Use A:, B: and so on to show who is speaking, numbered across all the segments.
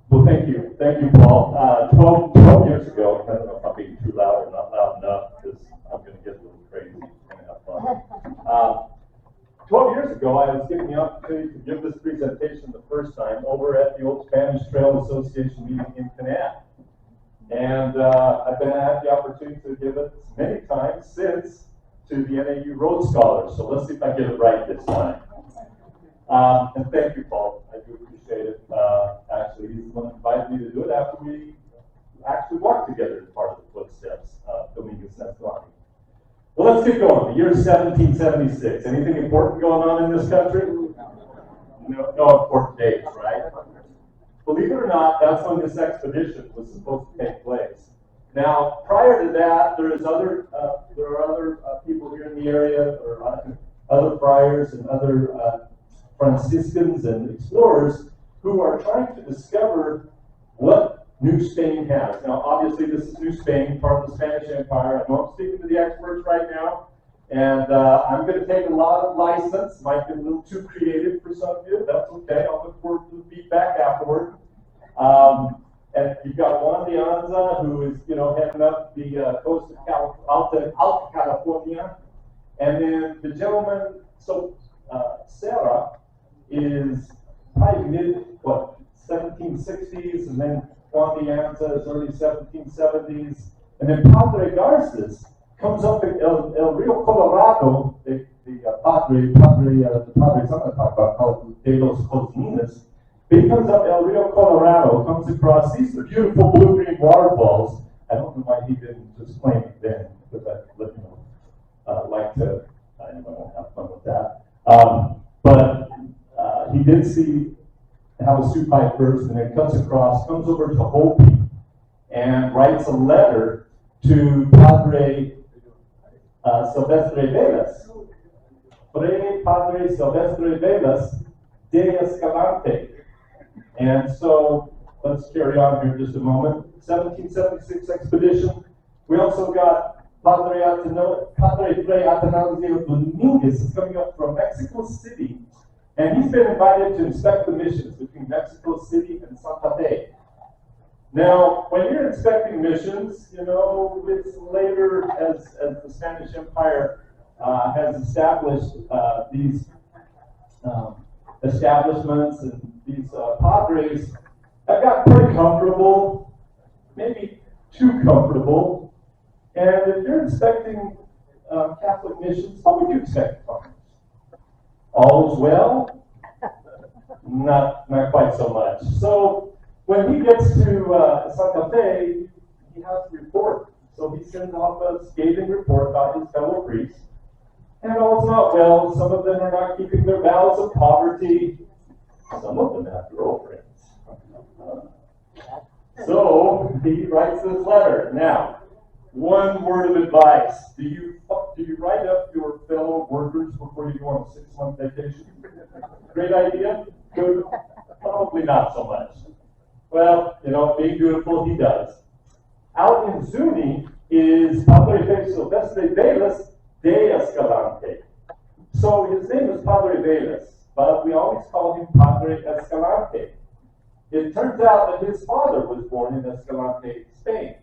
A: Well, thank you. Thank you, Paul. 12 years ago, I don't know if I'm being too loud or not loud enough, because I'm going to get a little crazy. We're going to have fun. 12 years ago, I was given the opportunity to give this presentation the first time over at the Old Spanish Trail Association meeting in Canaan. And I've had the opportunity to give it many times since to the NAU Road Scholars. So let's see if I get it right this time. And thank you, Paul. I do appreciate it. Actually, he's the one who invited me to do it after we actually walked together as part of the footsteps of Dominguez Escalante. Well, let's get going. The year is 1776. Anything important going on in this country? No important dates, right? Believe it or not, that's when this expedition was supposed to take place. Now, prior to that, there are other people here in the area, or other friars and other Franciscans and explorers who are trying to discover what New Spain has. Now, obviously, this is New Spain, part of the Spanish Empire. I know I'm speaking to the experts right now, and I'm going to take a lot of license. Might be a little too creative for some of you. That's okay. I'll look forward to the feedback afterward. And you've got Juan de Anza, who is, heading up the coast of Alta California, and then the gentleman, Serra is probably 1760s, and then Juan de Anza is early 1770s, and then Padre Garces comes up in El Rio Colorado, the padres I'm going to talk about, called De los Colinas. But he comes up El Rio Colorado, comes across these beautiful blue-green waterfalls. I don't know why he didn't just claim it then, because I like to, anyway, I won't have fun with that. But he did see Havasupai first, and then comes over to Hopi, and writes a letter to Padre Silvestre Velas. Padre Silvestre Velas de Escalante. And so, let's carry on here just a moment. 1776 expedition. We also got Padre Fray Atanasio Dominguez is coming up from Mexico City, and he's been invited to inspect the missions between Mexico City and Santa Fe. Now, when you're inspecting missions, it's later as the Spanish Empire has established these establishments, and these padres have got pretty comfortable, maybe too comfortable. And if you're inspecting Catholic missions, what would you expect from them? All is well? Not quite so much. So when he gets to Santa Fe, he has to report. So he sends off a scathing report about his fellow priests. And all's not well. Some of them are not keeping their vows of poverty. Some of them have girlfriends. So he writes this letter. Now, one word of advice. Do you write up your fellow workers before you go on a 6-month vacation? Great idea? Good? Probably not so much. Well, being beautiful, he does. Out in Zuni is Padre Silvestre Velas de Escalante. So his name is Padre Velas, but we always call him Padre Escalante. It turns out that his father was born in Escalante, Spain.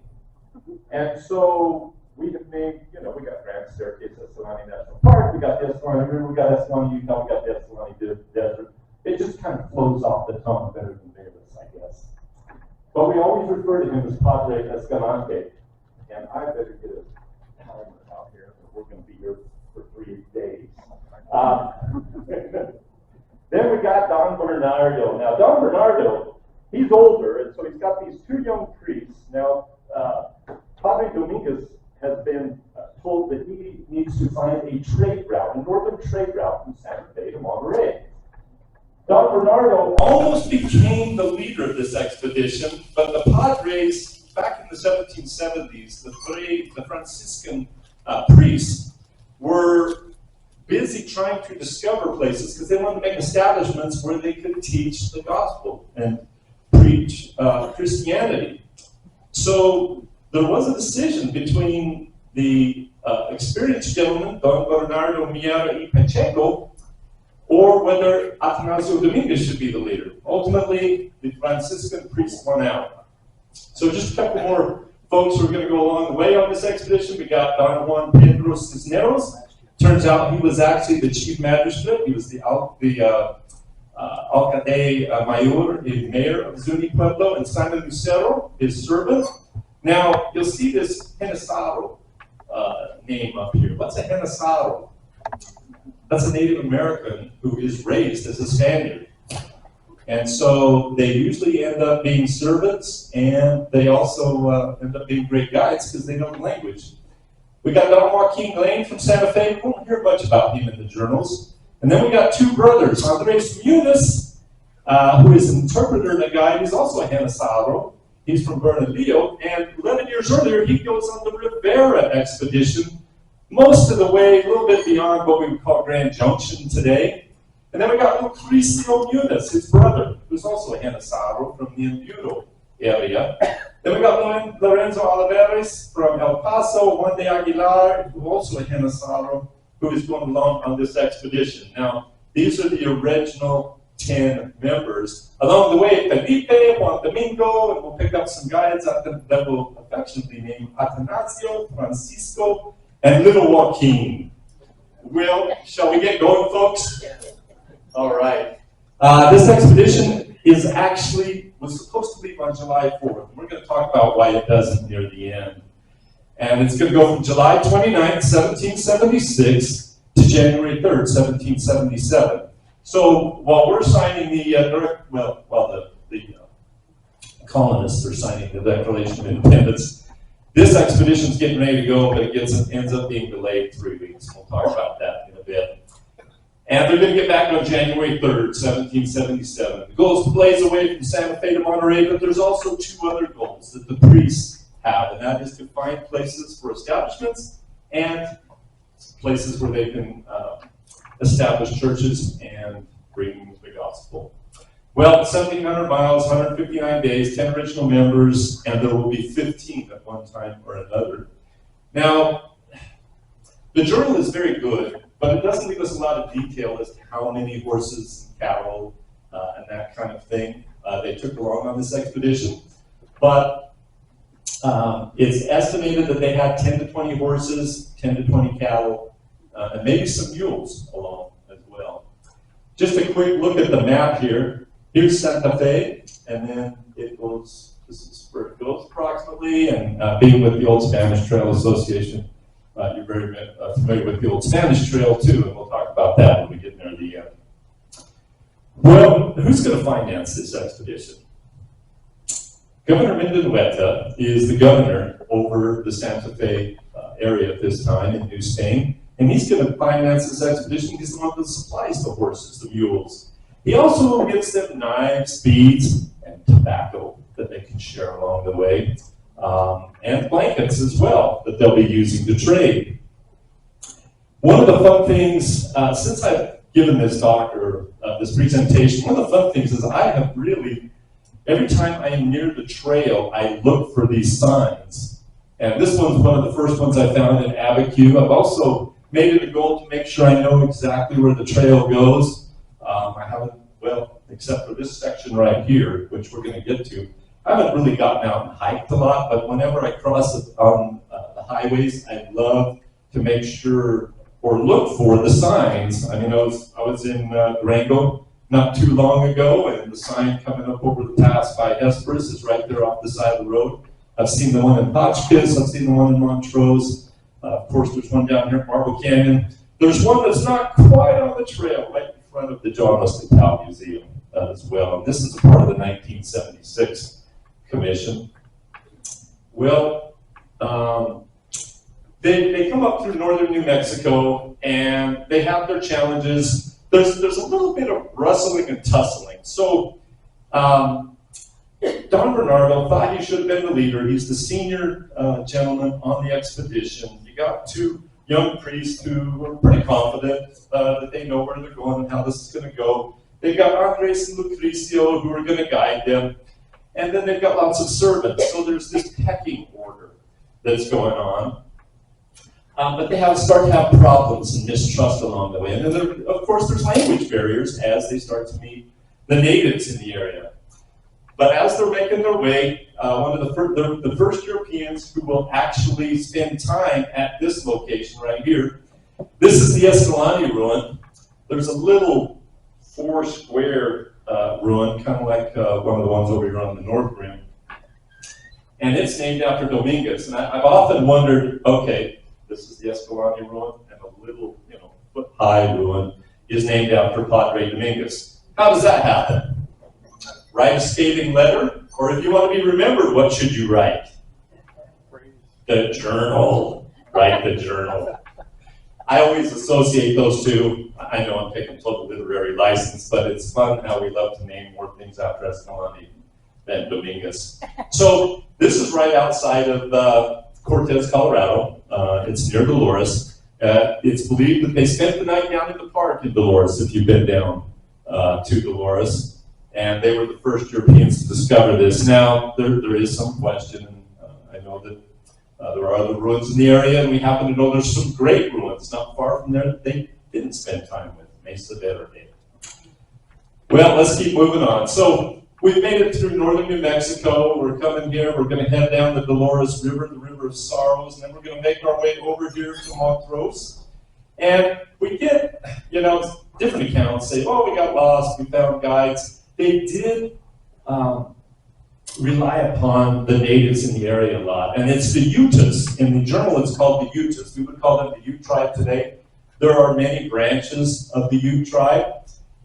A: And so we have named, we got Grand Staircase, Escalante National Park, we got the Escalante River, we got Escalante, Utah, we got the Escalante Desert. It just kind of flows off the tongue better than Velas, I guess. But we always refer to him as Padre Escalante. And I better get a timer out here, because we're going to be here for 3 days. Then we got Don Bernardo. Now, Don Bernardo, he's older, and so he's got these 2 young priests. Now, Padre Dominguez has been told that he needs to find a trade route, a northern trade route from Santa Fe to Monterey. Don Bernardo almost became the leader of this expedition, but the Padres, back in the 1770s, the Franciscan priests were busy trying to discover places because they wanted to make establishments where they could teach the gospel and preach Christianity. So there was a decision between the experienced gentleman, Don Bernardo Miera y Pacheco, or whether Atanasio Dominguez should be the leader. Ultimately, the Franciscan priest won out. So just a couple more folks who are going to go along the way on this expedition. We got Don Juan Pedro Cisneros. Turns out he was actually the chief magistrate. He was the alcalde mayor, the mayor of Zuni Pueblo, and Simon Lucero, his servant. Now, you'll see this Genesaro name up here. What's a Genesaro? That's a Native American who is raised as a Spaniard. And so they usually end up being servants, and they also end up being great guides because they know the language. We got Don Joaquin Lane from Santa Fe. We won't hear much about him in the journals. And then we got two brothers, Andres Muniz, who is an interpreter and a guide. He's also a Genesaro. He's from Bernalillo. And 11 years earlier, he goes on the Rivera expedition, most of the way, a little bit beyond what we would call Grand Junction today. And then we got Lucrecio Muniz, his brother, who's also a Genesaro from the Embudo area. Then we got Lorenzo Olivares from El Paso, Juan de Aguilar, who also a Genesaro, who is going along on this expedition. Now, these are the original 10 members. Along the way, Felipe, Juan Domingo, and we'll pick up some guides that will affectionately name Atanasio, Francisco, and little Joaquin. Well, shall we get going, folks? All right. This expedition was supposed to leave on July 4th. We're going to talk about why it doesn't near the end. And it's going to go from July 29th, 1776 to January 3rd, 1777. So while we're signing the colonists are signing the Declaration of Independence, this expedition's getting ready to go, but it ends up being delayed 3 weeks. We'll talk about that in a bit. And they're going to get back on January 3rd, 1777. The goal is to blaze away from Santa Fe to Monterey, but there's also two other goals that the priests have, and that is to find places for establishments and places where they can establish churches and bring the gospel. Well, 1,700 miles, 159 days, 10 original members, and there will be 15 at one time or another. Now, the journal is very good, but it doesn't give us a lot of detail as to how many horses, cattle, and that kind of thing they took along on this expedition. But it's estimated that they had 10 to 20 horses, 10 to 20 cattle, and maybe some mules along as well. Just a quick look at the map here. Here's Santa Fe, and then it goes, this is where it goes approximately, and being with the Old Spanish Trail Association, you're very familiar with the Old Spanish Trail too, and we'll talk about that when we get near the end. Well, who's going to finance this expedition? Governor Mendinueta is the governor over the Santa Fe area at this time in New Spain, and he's going to finance this expedition. He's the one that supplies the horses, the mules. He also gives them knives, beads, and tobacco that they can share along the way, and blankets as well that they'll be using to trade. One of the fun things, since I've given this talk or this presentation, one of the fun things is I have really, every time I am near the trail, I look for these signs. And this one's one of the first ones I found in Abiquiu. I've also made it a goal to make sure I know exactly where the trail goes. I haven't, well, except for this section right here, which we're going to get to, I haven't really gotten out and hiked a lot, but whenever I cross it on the highways, I love to make sure or look for the signs. I mean, I was in Durango not too long ago, and the sign coming up over the pass by Hesperus is right there off the side of the road. I've seen the one in Hotchkiss, I've seen the one in Montrose. Of course, there's one down here at Marble Canyon. There's one that's not quite on the trail, right in front of the John Listowel Museum as well. And this is a part of the 1976 commission. Well, they come up through northern New Mexico, and they have their challenges. There's a little bit of rustling and tussling. So Don Bernardo thought he should have been the leader. He's the senior gentleman on the expedition. You got two young priests who were pretty confident that they know where they're going and how this is going to go. They've got Andres and Lucrecio who are going to guide them. And then they've got lots of servants. So there's this pecking order that's going on. But they start to have problems and mistrust along the way. And then, of course, there's language barriers as they start to meet the natives in the area. But as they're making their way, one of the first Europeans who will actually spend time at this location right here, this is the Escalante ruin. There's a little 4-square ruin, kind of like one of the ones over here on the north rim. And it's named after Dominguez. And I've often wondered, okay, this is the Escalante ruin, and a little, foot-high ruin is named after Padre Dominguez. How does that happen? Write a scathing letter, or if you want to be remembered, what should you write? The journal. Write the journal. I always associate those two. I know I'm taking total literary license, but it's fun how we love to name more things after Escalante than Dominguez. So this is right outside of Cortez, Colorado. It's near Dolores. It's believed that they spent the night down in the park in Dolores, if you've been down to Dolores. And they were the first Europeans to discover this. Now, there is some question. I know that there are other ruins in the area, and we happen to know there's some great ruins not far from there that they didn't spend time with. Mesa Verde. Well, let's keep moving on. So we've made it through northern New Mexico. We're coming here. We're going to head down the Dolores River, the River of Sorrows, and then we're going to make our way over here to Montrose. And we get, different accounts say, oh, we got lost, we found guides. They did rely upon the natives in the area a lot. And it's the Utes. In the journal, it's called the Utes. We would call them the Ute tribe today. There are many branches of the Ute tribe,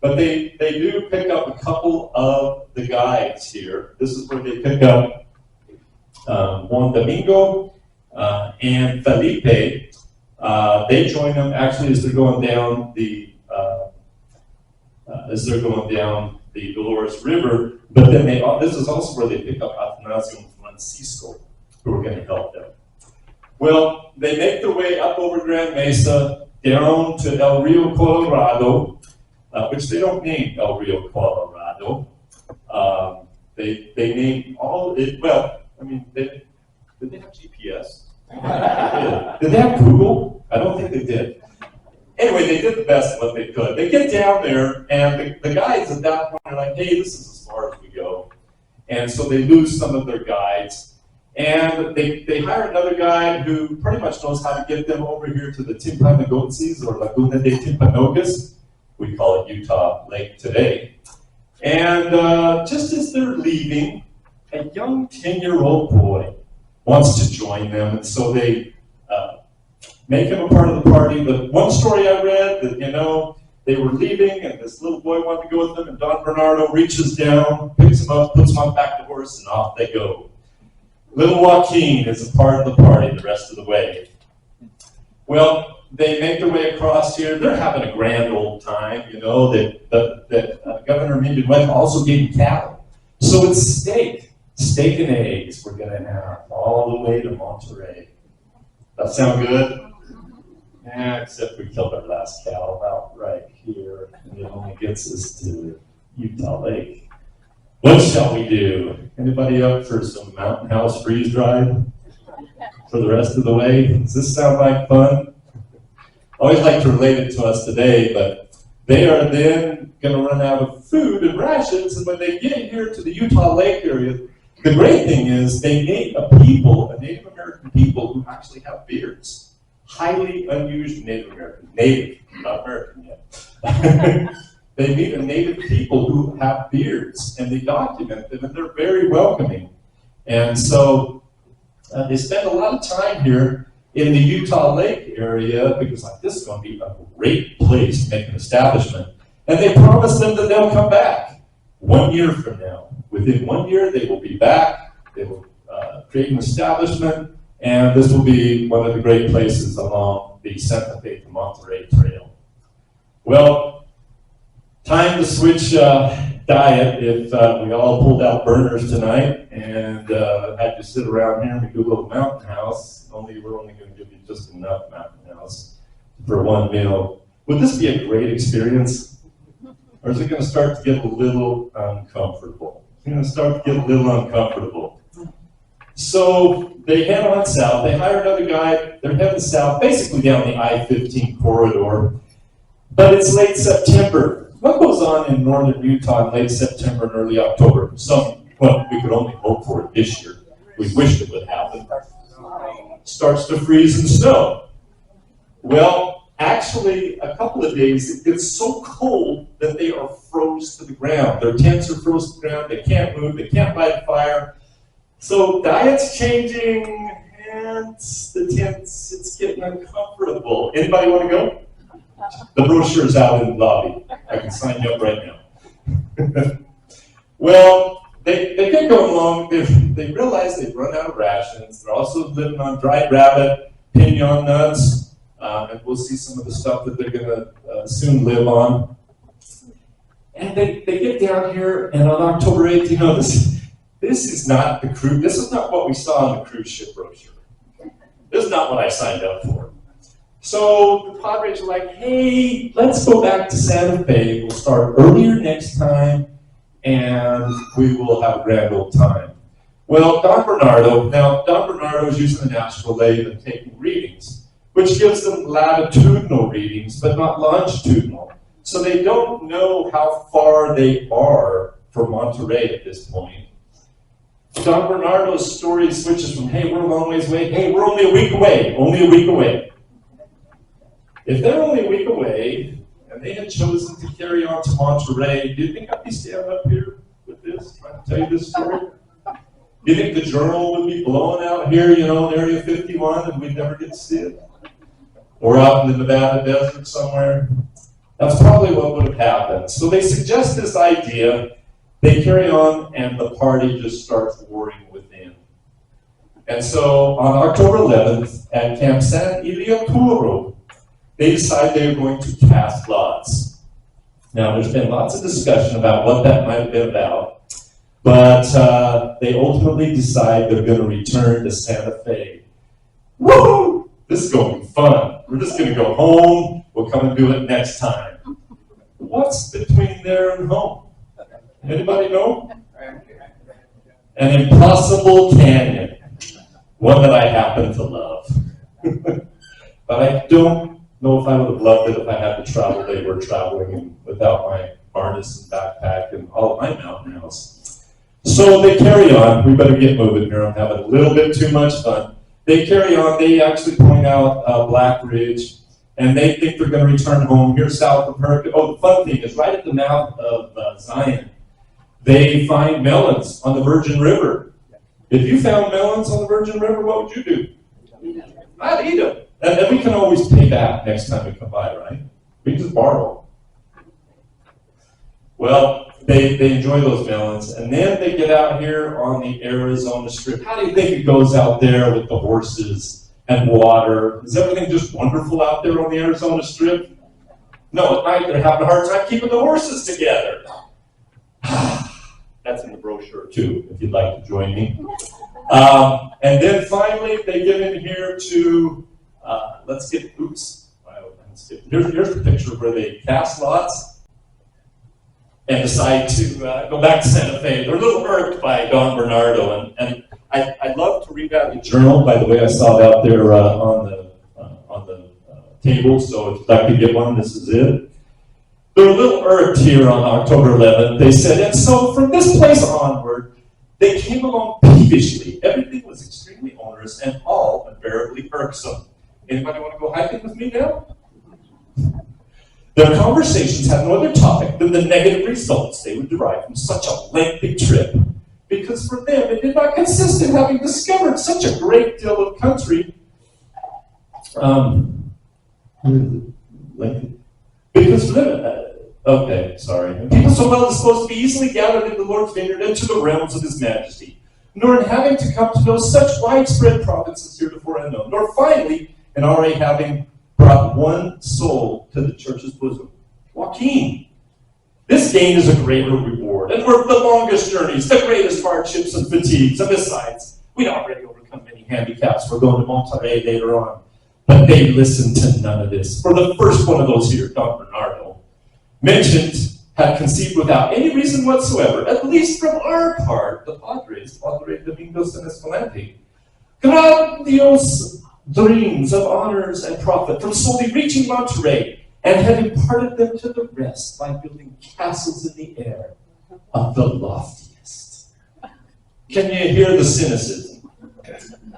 A: but they do pick up a couple of the guides here. This is where they pick up Juan Domingo and Felipe. They join them actually as they're going down the Dolores River, but then this is also where they pick up Atanasio and Francisco, who are going to help them. Well, they make their way up over Grand Mesa, down to El Rio Colorado, which they don't name El Rio Colorado. They name all it. Well, did they have GPS? Did they have Google? I don't think they did. Anyway, they did the best of what they could. They get down there, and the guides at that point are like, hey, this is as far as we go. And so they lose some of their guides. And they hire another guide who pretty much knows how to get them over here to the Timpanogotsis, or Laguna de Timpanogos. We call it Utah Lake today. And just as they're leaving, a young 10-year-old boy wants to join them. And so they make him a part of the party. The one story I read that, they were leaving and this little boy wanted to go with them, and Don Bernardo reaches down, picks him up, puts him on back the horse, and off they go. Little Joaquin is a part of the party the rest of the way. Well, they make their way across here. They're having a grand old time, that Governor Minden also gave cattle. So it's steak and eggs we're going to have all the way to Monterey. That sound good? Yeah, except we killed our last cow out right here, and it only gets us to Utah Lake. What shall we do? Anybody up for some mountain house freeze drive for the rest of the way? Does this sound like fun? I always like to relate it to us today, but they are then going to run out of food and rations, and when they get here to the Utah Lake area, the great thing is they meet a Native American people who actually have beards. Highly unusual Native, not American yet. They meet a Native people who have beards, and they document them, and they're very welcoming. And so they spend a lot of time here in the Utah Lake area because this is going to be a great place to make an establishment. And they promise them that they'll come back 1 year from now. Within 1 year, they will be back. They will create an establishment, and this will be one of the great places along the Santa Fe to Monterey Trail. Well, time to switch diet if we all pulled out burners tonight and had to sit around here and we do a little mountain house, only we're only going to give you just enough mountain house for one meal. Would this be a great experience? Or is it going to start to get a little uncomfortable? It's going to start to get a little uncomfortable. So they head on south. They hire another guy. They're heading south, basically down the I-15 corridor. But it's late September. What goes on in northern Utah in late September and early October? Well, we could only hope for it this year. We wished it would happen. Starts to freeze and snow. Well, actually, a couple of days, it gets so cold that they are froze to the ground. Their tents are frozen to the ground. They can't move. They can't light a fire. So diet's changing, and the tents, it's getting uncomfortable. Anybody want to go? The brochure's out in the lobby. I can sign you up right now. Well, they get going along. They realize they've run out of rations. They're also living on dried rabbit, pinon nuts, and we'll see some of the stuff that they're going to soon live on. And they get down here, and on October 8th, you know, this is not the cruise. This is not what we saw on the cruise ship brochure. This is not what I signed up for. So the Padres are like, hey, let's go back to Santa Fe. We'll start earlier next time, and we will have a grand old time. Well, Don Bernardo is using the National Lathe and taking readings, which gives them latitudinal readings, but not longitudinal. So they don't know how far they are from Monterey at this point. Don Bernardo's story switches from, hey, we're a long ways away, hey, we're only a week away. If they're only a week away, and they had chosen to carry on to Monterey, do you think I'd be standing up here with this, trying to tell you this story? Do you think the Journal would be blowing out here, you know, in Area 51, and we'd never get to see it? Or out in the Nevada desert somewhere? That's probably what would have happened. So they suggest this idea, they carry on, and the party just starts warring within. And so on October 11th, at Camp San Ilioturo, they decide they're going to cast lots. Now, there's been lots of discussion about what that might have been about, but they ultimately decide they're going to return to Santa Fe. Woohoo! This is going to be fun. We're just going to go home. We'll come and do it next time. What's between there and home? Anybody know? An impossible canyon. One that I happen to love. But I don't know if I would have loved it if I had to travel they were traveling and without my harness and backpack and all of my mountain house. So they carry on. We better get moving here. I'm having a little bit too much fun. They carry on. They actually point out Black Ridge, and they think they're going to return home here south of Hurricane. Oh, the fun thing is right at the mouth of Zion, they find melons on the Virgin River. If you found melons on the Virgin River, what would you do? I'd eat them. And we can always pay back next time we come by, right? We can just borrow. Well, they enjoy those melons, and then they get out here on the Arizona Strip. How do you think it goes out there with the horses and water? Is everything just wonderful out there on the Arizona Strip? No, at night they're having a hard time keeping the horses together. That's in the brochure too, if you'd like to join me. And then finally they get in here to, here's the picture where they cast lots and decide to go back to Santa Fe. They're a little irked by Don Bernardo, and I'd love to read out the journal. By the way, I saw it out there on the table, so if you'd like to get one, this is it. They're a little irked here on October 11th. They said, and so from this place onward, they came along peevishly. Everything was extremely onerous and all unbearably irksome. Anybody want to go hiking with me now? Their conversations had no other topic than the negative results they would derive from such a lengthy trip, because for them it did not consist in having discovered such a great deal of country. Because for them, people so well disposed to be easily gathered in the Lord's vineyard and to the realms of His Majesty, nor in having to come to know such widespread provinces heretofore unknown, nor finally in already having brought one soul to the church's bosom. Joaquin. This gain is a greater reward, and for the longest journeys, the greatest hardships and fatigues, and besides, we'd already overcome many handicaps. We're going to Monterey later on. But they listened to none of this. For the first one of those here, Don Bernardo, mentioned
B: had conceived without any reason whatsoever, at least from our part, the Padres, Padre Dominguez Escalante, grandiose dreams of honors and profit from solely reaching Monterey, and had imparted them to the rest by building castles in the air of the loftiest. Can you hear the cynicism?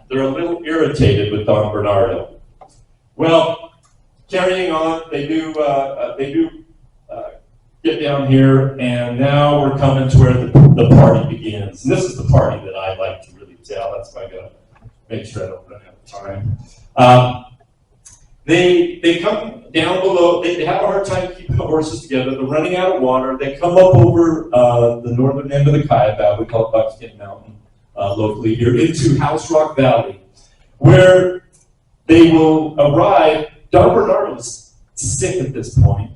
B: They're a little irritated with Don Bernardo. Well, carrying on, they do get down here, and now we're coming to where the party begins. And this is the party that I like to really tell. That's why I gotta make sure I don't run out of time. They come down below. They have a hard time keeping the horses together. They're running out of water. They come up over the northern end of the Cuyaba, we call it Buckskin Mountain locally here, into House Rock Valley, where they will arrive. Don Bernardo's sick at this point,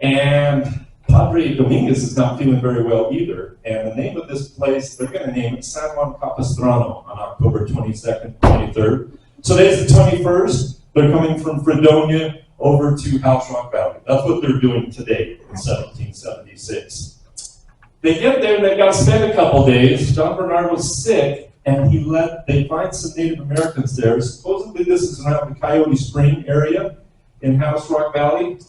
B: and Padre Dominguez is not feeling very well either. And the name of this place, they're going to name it San Juan Capistrano on October 22nd, 23rd. So today's the 21st. They're coming from Fredonia over to House Rock Valley. That's what they're doing today in 1776. They get there, they've got to spend a couple days. Don Bernardo's sick, and they find some Native Americans there. Supposedly this is around the Coyote Spring area in House Rock Valley.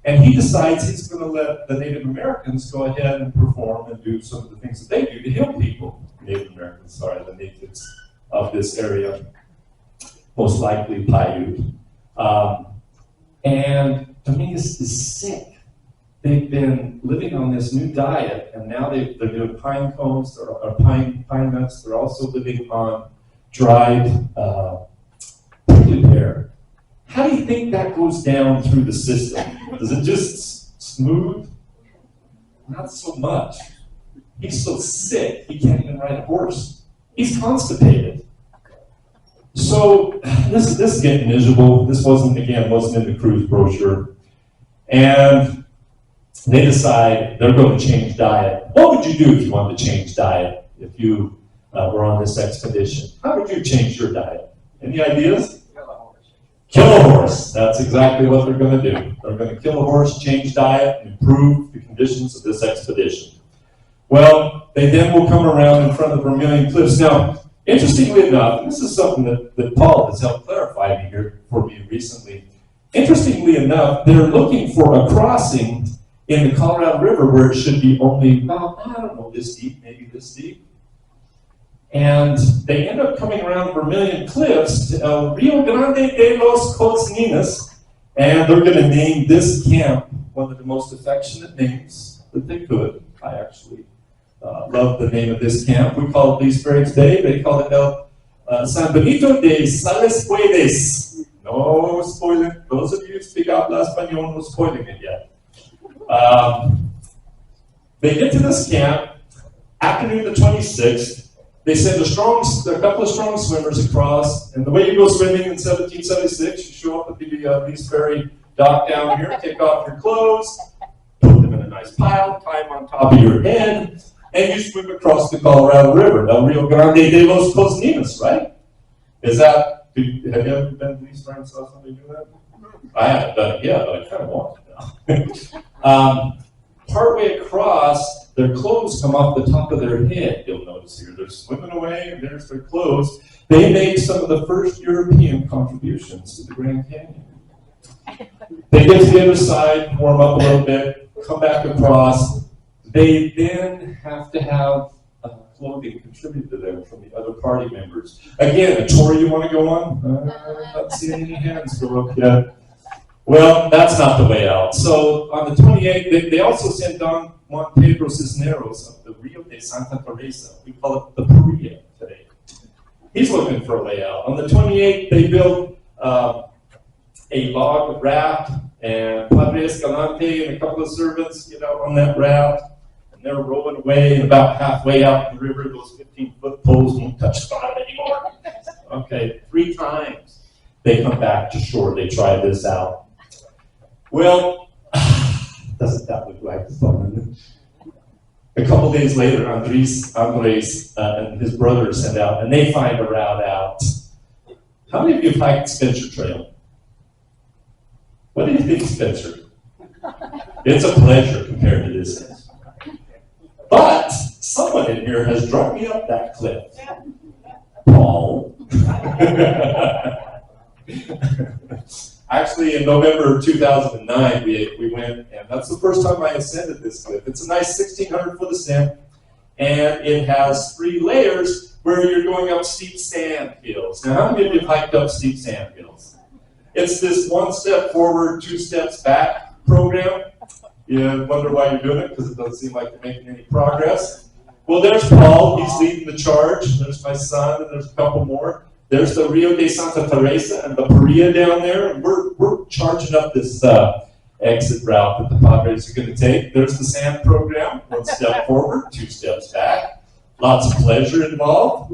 B: And he decides he's going to let the Native Americans go ahead and perform and do some of the things that they do to heal people. Native Americans, sorry, the natives of this area, most likely Paiute. And Dominguez is sick. They've been living on this new diet, and now they're doing pine cones or pine nuts. They're also living on dried prickly pear. How do you think that goes down through the system? Does it just smooth? Not so much. He's so sick, he can't even ride a horse. He's constipated. So this is getting miserable. This wasn't in the cruise brochure. And they decide they're going to change diet. What would you do if you wanted to change diet if you were on this expedition? How would you change your diet? Any ideas? Kill a horse. That's exactly what they're going to do. They're going to kill a horse, change diet, and improve the conditions of this expedition. Well, they then will come around in front of Vermilion Cliffs. Now, interestingly enough, and this is something that Paul has helped clarify for me recently. Interestingly enough, they're looking for a crossing in the Colorado River where it should be only about, I don't know, this deep, maybe this deep. And they end up coming around Vermilion Cliffs to El Rio Grande de los Cocininas, and they're going to name this camp one of the most affectionate names that they could. I actually love the name of this camp. We call it Lee's Ferry today. They call it El San Benito de Sales Puedes. No spoiling. Those of you who speak Habla Español, no spoiling it yet. They get to this camp, afternoon the 26th. They send a couple of strong swimmers across, and the way you go swimming in 1776, you show up at the Lee's Ferry dock down here, take off your clothes, put them in a nice pile, tie them on top of your head, and you swim across the Colorado River, El Rio Grande de los Cocininas, right? Have you ever been to Lee's Ferry and saw somebody do that? I haven't done it yet, but I kind of want to now. Partway across, their clothes come off the top of their head, you'll notice here. They're swimming away, and there's their clothes. They make some of the first European contributions to the Grand Canyon. They get to the other side, warm up a little bit, come back across. They then have to have clothing contributed to them from the other party members. Again, a tour you want to go on? I'm not seeing any hands go up yet. Well, that's not the way out. So on the 28th, they also sent Don Juan Pedro Cisneros of the Rio de Santa Teresa. We call it the Paria today. He's looking for a way out. On the 28th, they built a log raft, and Padre Escalante and a couple of servants get out on that raft, and they're rowing away, and about halfway out in the river, those 15-foot poles won't touch the bottom anymore. Okay, 3 times they come back to shore. They try this out. Well, doesn't that look like fun? A couple days later, Andres and his brother send out, and they find a route out. How many of you have hiked Spencer Trail? What do you think, Spencer? It's a pleasure compared to this. But someone in here has dragged me up that cliff. Paul. Actually, in November 2009, we went, and that's the first time I ascended this cliff. It's a nice 1,600-foot ascent, and it has 3 layers where you're going up steep sand hills. Now, how many of you have hiked up steep sand hills? It's this 1 step forward, 2 steps back program. You wonder why you're doing it, because it doesn't seem like you're making any progress. Well, there's Paul, he's leading the charge. There's my son, and there's a couple more. There's the Rio de Santa Teresa and the Paria down there, and we're charging up this exit route that the Padres are going to take. There's the sand program, 1 step forward, 2 steps back. Lots of pleasure involved.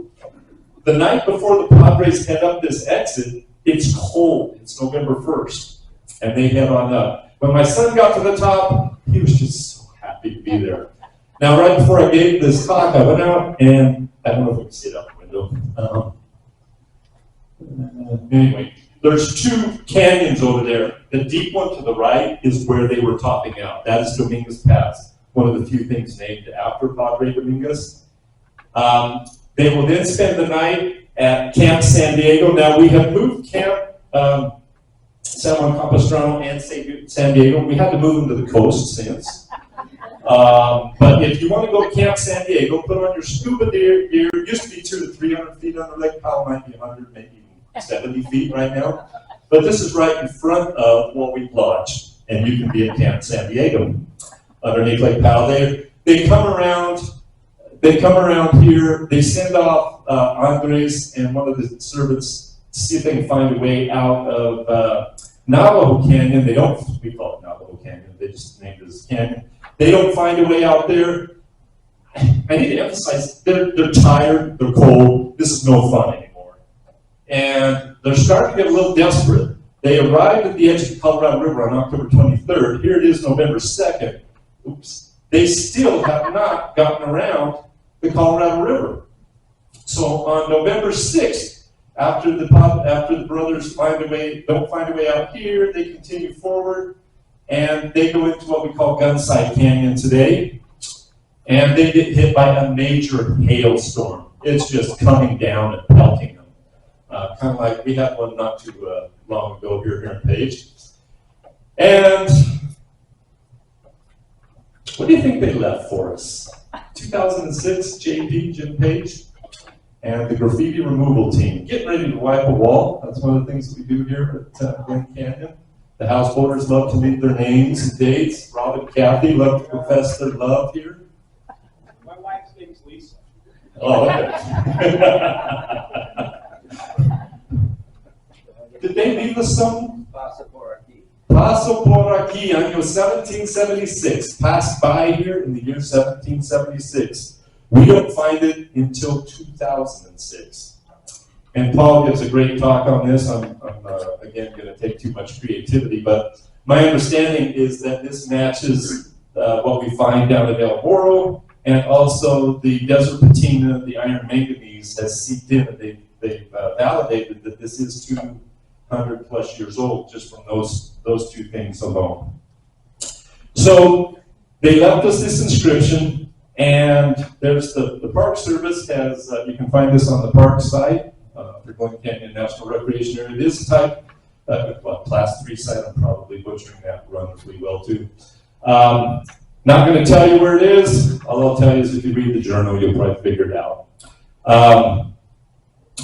B: The night before the Padres head up this exit, it's cold. It's November 1st, and they head on up. When my son got to the top, he was just so happy to be there. Now, right before I gave this talk, I went out, and I don't know if we can see it out the window. Anyway, there's 2 canyons over there. The deep one to the right is where they were topping out. That is Dominguez Pass, one of the few things named after Padre Dominguez. They will then spend the night at Camp San Diego. Now, we have moved Camp San Juan Capistrano and San Diego. We had to move them to the coast since. But if you want to go to Camp San Diego, put on your scuba gear. It used to be 200 to 300 feet under Lake Powell, might be 100, maybe 70 feet right now. But this is right in front of what we've lodged, and you can be at Camp San Diego underneath Lake Powell. They come around here. They send off Andres and one of the servants to see if they can find a way out of Navajo Canyon. We call it Navajo Canyon. They just named it as Canyon. They don't find a way out there. I need to emphasize, they're tired, they're cold. This is no fun anymore. And they're starting to get a little desperate. They arrived at the edge of the Colorado River on October 23rd. Here it is November 2nd. Oops. They still have not gotten around the Colorado River. So on November 6th, after the brothers don't find a way out here, they continue forward, and they go into what we call Gunsight Canyon today, and they get hit by a major hailstorm. It's just coming down and pelting them. Kind of like we had one not too long ago here in Page. And what do you think they left for us? 2006, JP, Jim Page, and the graffiti removal team, getting ready to wipe a wall. That's one of the things that we do here at Glen Canyon. The houseboaters love to leave their names and dates. Rob and Kathy love to profess their love here.
C: My wife's name is Lisa.
B: Oh, okay. Did they leave us some? Paso por aquí, año 1776. Passed by here in the year 1776. We don't find it until 2006. And Paul gives a great talk on this. I'm again, going to take too much creativity, but my understanding is that this matches what we find down at El Moro, and also the desert patina, the iron manganese, has seeped in, and they've validated that this is 200 plus years old just from those 2 things alone. So they left us this inscription, and there's the Park Service has, you can find this on the park site. For Glen Canyon National Recreation Area. It is type, class 3 site. I'm probably butchering that wonderfully well too. Not going to tell you where it is. All I'll tell you is if you read the journal, you'll probably figure it out.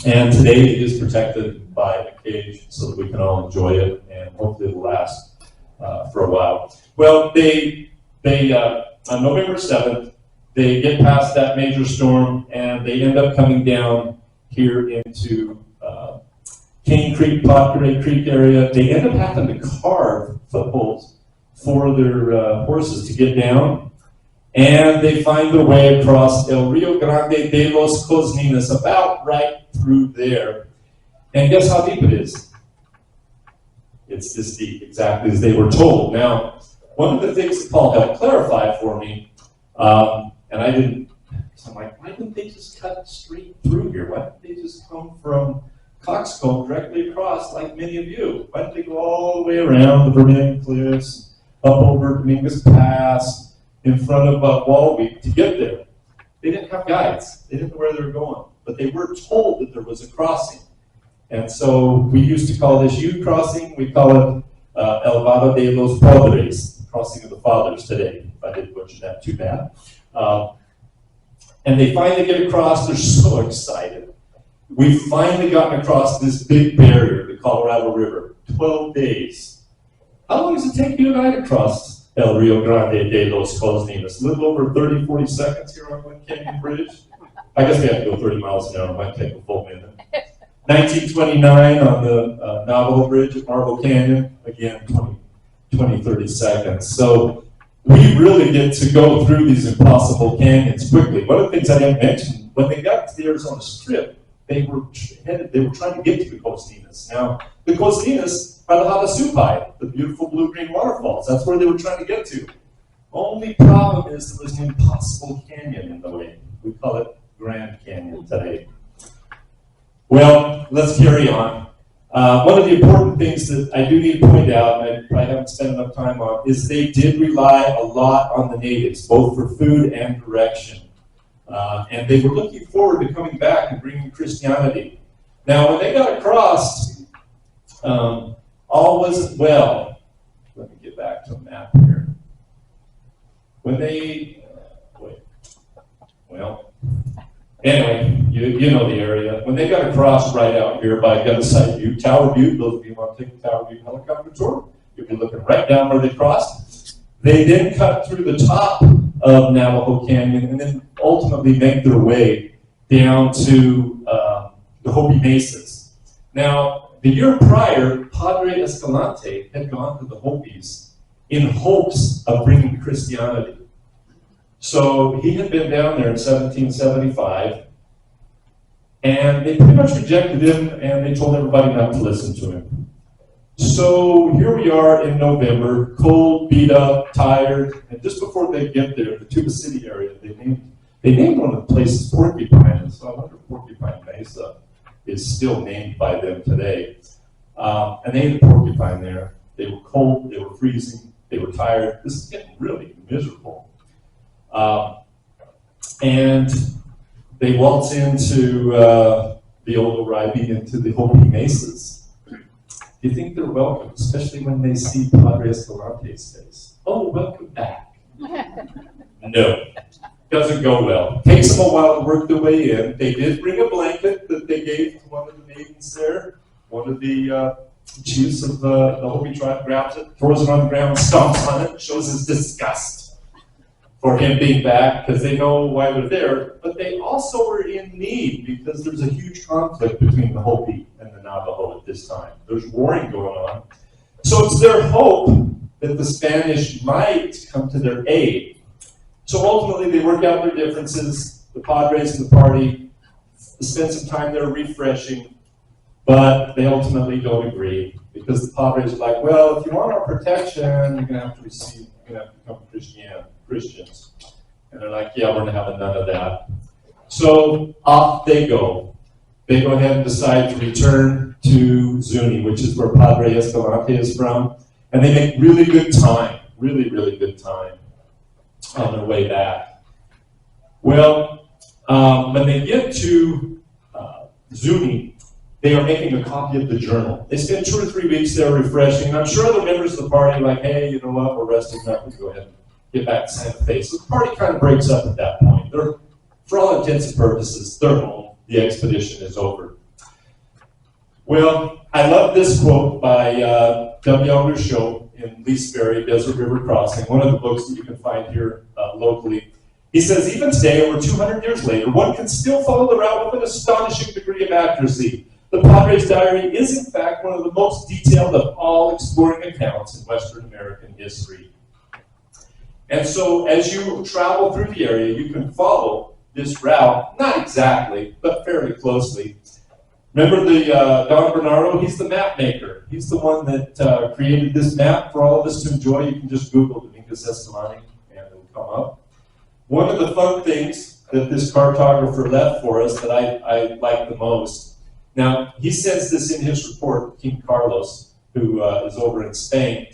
B: And today it is protected by a cage so that we can all enjoy it, and hopefully it'll last for a while. Well, they on November 7th, they get past that major storm, and they end up coming down here into Cane Creek, Pottery Creek area. They end up having to carve footholds for their horses to get down, and they find their way across El Rio Grande de los Cosninas, about right through there. And guess how deep it is? It's this deep, exactly as they were told. Now, one of the things that Paul helped clarify for me, and I didn't, so I'm like, why didn't they just cut straight through here? Why didn't they just come from Coxcomb directly across like many of you? Why didn't they go all the way around the Vermilion Cliffs, up over Dominguez Pass, in front of Walweek to get there. They didn't have guides. They didn't know where they were going, but they were told that there was a crossing. And so we used to call this U crossing. We call it El Vado de los Padres, crossing of the fathers today. If I did butcher that, too bad. And they finally get across. They're so excited. We've finally gotten across this big barrier, the Colorado River. 12 days. How long does it take you and I to cross El Rio Grande de los Cosninas? A little over 30, 40 seconds here on Glen Canyon Bridge. I guess we have to go 30 miles an hour. It might take a full minute. 1929 on the Navajo Bridge at Marble Canyon. Again, 20, 30 seconds. So we really get to go through these impossible canyons quickly. One of the things I didn't mention, when they got to the Arizona Strip, they were trying to get to the Cosninas. Now, the Cosninas are the Havasupai, the beautiful blue-green waterfalls. That's where they were trying to get to. Only problem is there was an impossible canyon in the way. We call it Grand Canyon today. Well, let's carry on. One of the important things that I do need to point out, and I probably haven't spent enough time on, is they did rely a lot on the natives, both for food and direction. And they were looking forward to coming back and bringing Christianity. Now, when they got across, all wasn't well. Let me get back to a map here. When they, anyway, you know the area. When they got across right out here by Gunsight Butte, Tower Butte, those of you who want to take the Tower Butte helicopter tour, you'll be looking right down where they crossed. They then cut through the top of Navajo Canyon and then ultimately make their way down to the Hopi Mesas. Now, the year prior, Padre Escalante had gone to the Hopis in hopes of bringing Christianity. So he had been down there in 1775, and they pretty much rejected him, and they told everybody not to listen to him. So here we are in November, cold, beat up, tired, and just before they get there, the Tuba City area, they named one of the places Porcupine, and so I wonder if Porcupine Mesa is still named by them today. And they had Porcupine there. They were cold, they were freezing, they were tired. This is getting really miserable. And they waltz into the old Oribe, into the Hopi Mesas. You think they're welcome, especially when they see Padre Escalante's face. Oh, welcome back. No, doesn't go well. Takes them a while to work their way in. They did bring a blanket that they gave to one of the maidens there. One of the chiefs of the Hopi tribe grabs it, throws it on the ground, stomps on it, shows his disgust for him being back, because they know why they're there, but they also were in need because there's a huge conflict between the Hopi and the Navajo at this time. There's warring going on. So it's their hope that the Spanish might come to their aid. So ultimately they work out their differences, the Padres and the party spend some time there refreshing, but they ultimately don't agree because the Padres are like, well, if you want our protection, you're gonna have to become Christians. And they're like, yeah, we're going to have none of that. So off they go. They go ahead and decide to return to Zuni, which is where Padre Escalante is from. And they make really good time, really, really good time on their way back. Well, when they get to Zuni, they are making a copy of the journal. They spend 2 or 3 weeks there refreshing. I'm sure other members of the party are like, hey, you know what, we're resting up, we go ahead and get back to Santa Fe. So the party kind of breaks up at that point. They're, for all intents and purposes, they're home. The expedition is over. Well, I love this quote by W.L. Rousseau in Leesbury, Desert River Crossing, one of the books that you can find here locally. He says, even today, over 200 years later, one can still follow the route with an astonishing degree of accuracy. The Padres' diary is, in fact, one of the most detailed of all exploring accounts in Western American history. And so, as you travel through the area, you can follow this route, not exactly, but fairly closely. Remember the Don Bernardo? He's the map maker. He's the one that created this map for all of us to enjoy. You can just Google Dominguez Escalante, and it'll come up. One of the fun things that this cartographer left for us that I like the most. Now, he says this in his report, King Carlos, who is over in Spain.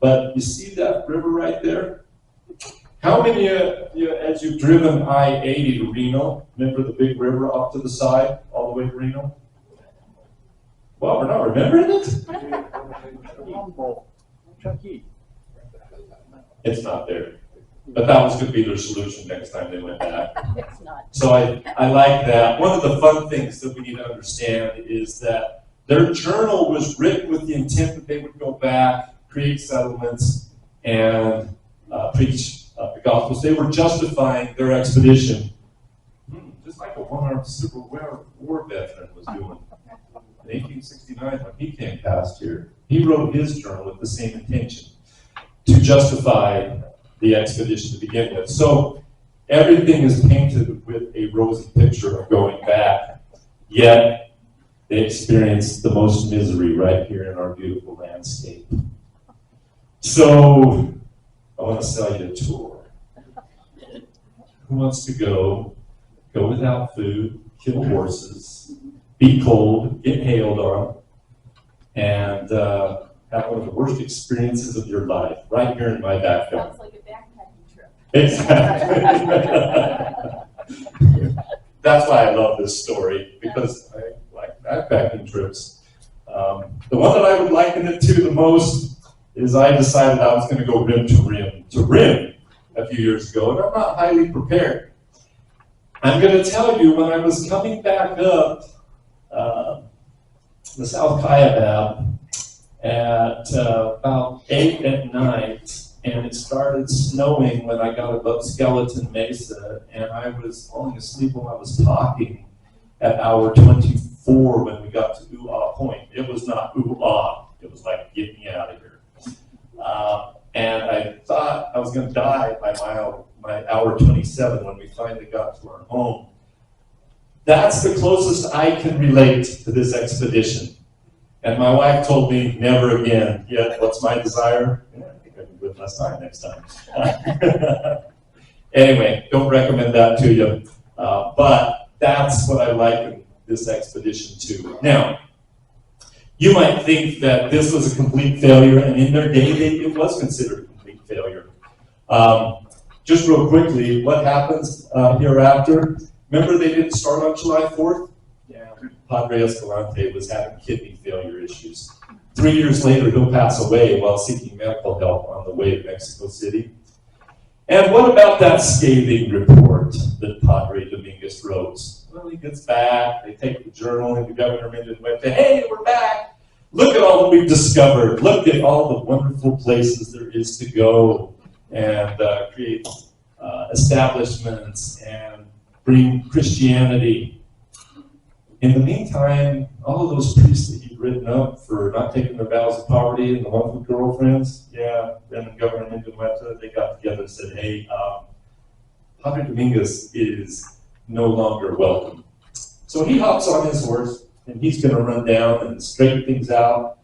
B: But you see that river right there? How many as you've driven I-80 to Reno, remember the big river off to the side, all the way to Reno? Well, we're not remembering it? It's not there. But that was going to be their solution next time they went back.
D: It's not.
B: So I like that. One of the fun things that we need to understand is that their journal was written with the intent that they would go back, create settlements, and preach the Gospels. They were justifying their expedition, just like a one-armed Civil War veteran was doing in 1869 when he came past here. He wrote his journal with the same intention, to justify the expedition to begin with. So everything is painted with a rosy picture of going back, yet they experienced the most misery right here in our beautiful landscape. So I want to sell you a tour. Who wants to go without food, kill horses, be cold, get hailed on, and have one of the worst experiences of your life right here in my backyard?
D: Sounds like a backpacking trip.
B: Exactly. That's why I love this story, because I like backpacking trips. The one that I would liken it to the most is I decided I was going to go rim to rim a few years ago, and I'm not highly prepared. I'm going to tell you, when I was coming back up the South Kaibab at about 8 at night, and it started snowing when I got above Skeleton Mesa, and I was falling asleep while I was talking at hour 24 when we got to Ooh-Ah Point. It was not ooh-ah, it was like, get me out of here. And I thought I was going to die by my hour 27 when we finally got to our home. That's the closest I can relate to this expedition. And my wife told me, never again. Yet, what's my desire? Yeah, I think I can do it less time next time. Anyway, don't recommend that to you. But that's what I liken this expedition to. Now, you might think that this was a complete failure, and in their day, it was considered a complete failure. Just real quickly, what happens hereafter? Remember they didn't start on July 4th? Yeah. Padre Escalante was having kidney failure issues. 3 years later, he'll pass away while seeking medical help on the way to Mexico City. And what about that scathing report that Padre Dominguez wrote? Well, he gets back, they take the journal, and the governor went to, hey, we're back. Look at all that we've discovered. Look at all the wonderful places there is to go and create establishments and bring Christianity. In the meantime, all of those priests that you've written up for not taking their vows of poverty and the ones with girlfriends, yeah, them and Governor Mindanweta, they got together and said, hey, Padre Dominguez is no longer welcome. So he hops on his horse, and he's going to run down and straighten things out.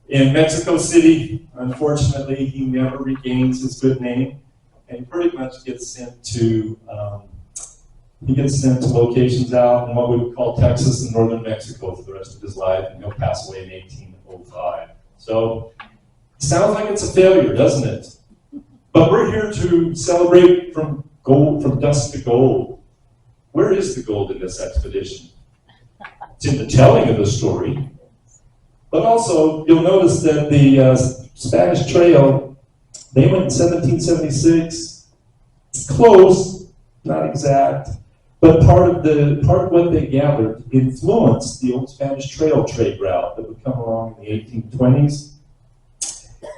B: In Mexico City, unfortunately, he never regains his good name, and he pretty much gets sent to locations out in what we would call Texas and northern Mexico for the rest of his life, and he'll pass away in 1805. So, sounds like it's a failure, doesn't it? But we're here to celebrate from dusk to gold. Where is the gold in this expedition? It's in the telling of the story. But also, you'll notice that the Spanish Trail, they went in 1776. Close, not exact. But part of what they gathered influenced the old Spanish Trail trade route that would come along in the 1820s.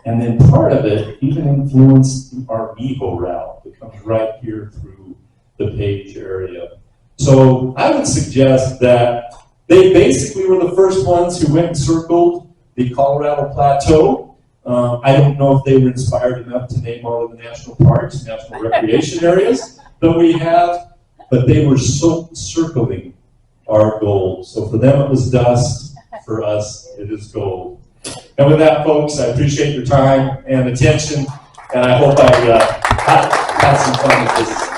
B: And then part of it even influenced the Armijo route that comes right here through the Page area. So I would suggest that they basically were the first ones who went and circled the Colorado Plateau. I don't know if they were inspired enough to name all of the national parks, national recreation areas that we have, but they were circling our gold. So for them it was dust, for us it is gold. And with that, folks, I appreciate your time and attention, and I hope I had some fun with this.